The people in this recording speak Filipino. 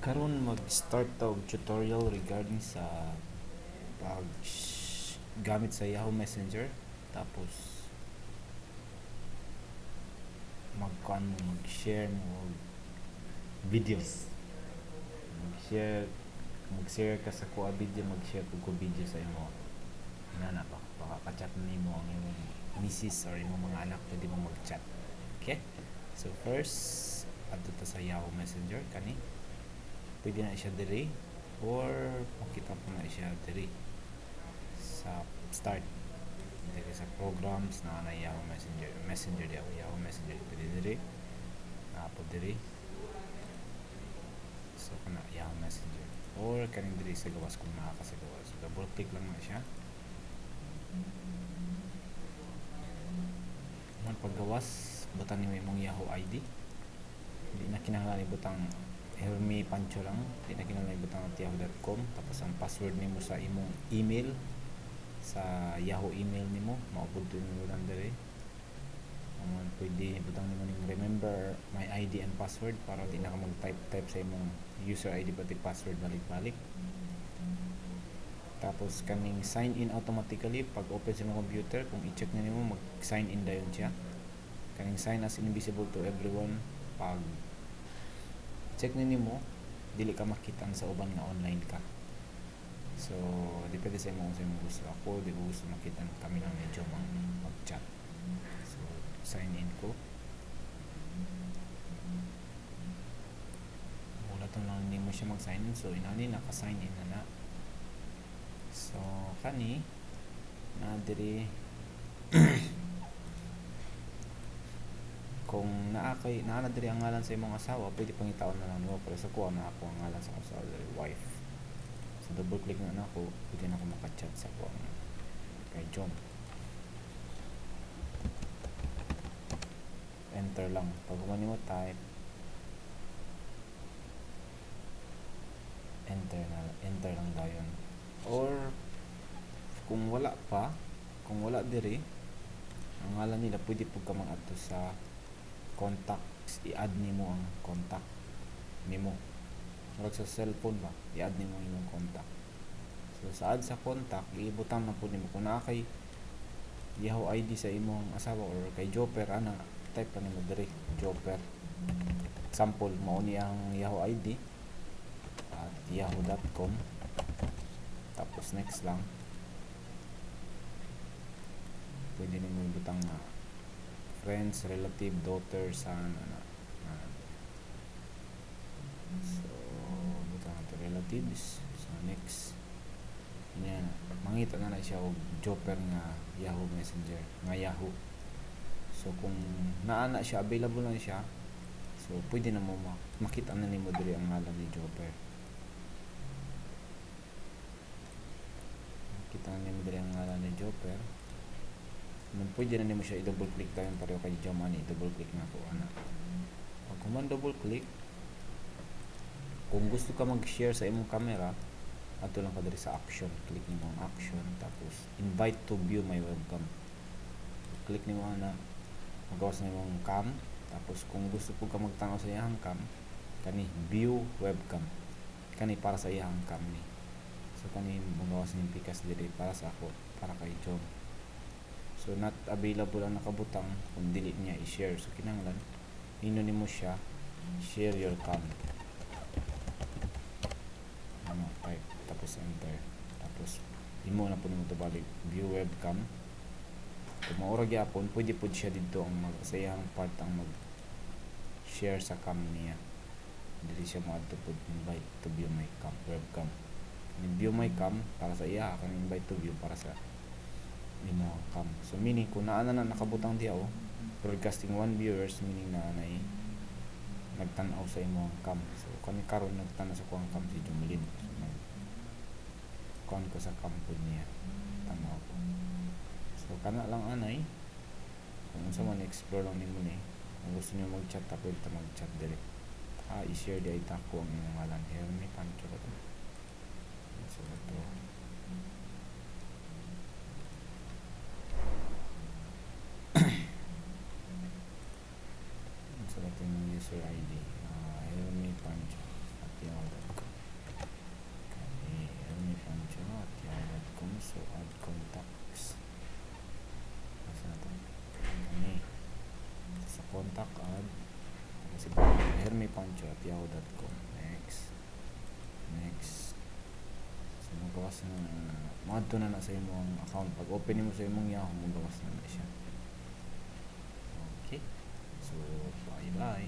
Karon mag-start og tutorial regarding sa pag gamit sa Yahoo Messenger, tapos mag-share mo og videos. Mag-share ka sa kuha video, mag-share ko video sa imo. Inana pa chat nimo ang imong misis or imong mga anak, pwede mo mag-chat. Okay? So first, adto ta sa Yahoo Messenger kani. Pwede na siya diri or makita po na siya diri sa start diri sa programs na Yahoo Messenger Yahoo Messenger pwede diri na po diri. So kana Yahoo Messenger or kaning diri sa gawas kung nakakasagawa, so double click lang na siya. Man paggawas butang nimo imong Yahoo ID, hindi na kinahanglan ibutang Hermi Pancho lang, hindi na kinahanglan ibutang yahoo.com. Tapos ang password nimo sa imong email, sa Yahoo email nimo maupod nimo lang diri. Pwede ibutang nimo ning remember my ID and password para di na ka mag-type sa imong user ID pati password balik-balik. Tapos kaning sign in automatically pag open sa imong computer, kung i-check na nimo mag-sign in dayon siya. Kaning sign as invisible to everyone, pag check na nimo dili ka makita sa uban nga online ka. So depende sa imong gusto. Ako di ko gusto makita kami lang medyo mag-chat. So sign in ko. Wala tong lang nimo siya mag-sign in, so inani naka-sign in na. So kani na diri kung naa diri ang ngalan sa imong asawa, pwede pangitaon na lang nimo, pero sa kuha na ako ang ngalan sa asawa, wife. So double click na ako, pwede na ako maka-chat sa kuha kay John. Enter lang. Pag kumani mo type, enter lang dayon. Or kung wala diri ang ngalan nila, pwede po ka mag-adto sa contacts, i-add nimo ang contact nimo. Murag sa cellphone ba, i-add nimo imong contact. So sa add sa contact, ibutang na po nimo kung naa kay Yahoo ID sa imong asawa or kay Jopper, ana type pa nimo diri Jopper. Example, mao ni ang Yahoo ID at yahoo.com. Tapos next lang, pwede nimo ibutang friends, relative, daughter, son, so butang nato relatives. So next, yan, mangita na siya og Jopper nga Yahoo Messenger nga Yahoo. So kung naa na siya, available na siya, so pwede na mo makita na nimo diri ang ngalan ni Jopper. Makita na nimo diri ang ngalan ni Jopper. Pwede na nimo siya i-double click tayo pareho kay Jomani, double click na po ana. Pag kuman double click, kung gusto ka mag-share sa imong camera, ato lang ka diri sa action, click nimo ang action, tapos invite to view my webcam. Click nimo ana, magawas na imong cam, tapos kung gusto po ka magtanaw sa iyang cam, kani view webcam, kani para sa iyang cam ni. So kani magawas ning pikas diri para sa ako, para kay Jom. So not available ang nakabutang kung dili niya i-share. So kinahanglan ino nimo siya share your cam. Type tapos enter. Tapos imo na po nimo to balik view webcam. Kung maura gyapon, pwede pud siya didto ang sa iyang part ang mag-share sa cam niya. Dili siya moadto pud invite to view my cam webcam. Ni view my cam para sa iya, kan invite to view para sa nimo cam. So meaning kung naa na nakabutang diha broadcasting 1 viewers, meaning na nay nagtan-aw sa imong cam. So kani karon nagtan-aw sa kuang cam si Jumlin. So ko sa cam pud niya tanaw ko. So kana lang anay, kung unsa man explore lang nimo ni, kung gusto niyo mag-chat ta pwede ta mag-chat diri. I-share di ita ko ang imong ngalan, Hermi Pancho ko to. So ito user ID, Hermi Pancho at yahoo.com. rmipancho@yahoo.com. Next. So magawas na madto na sa imong account. Pag open nimo sa imong Yahoo, magawas na siya. Okay. So bye bye.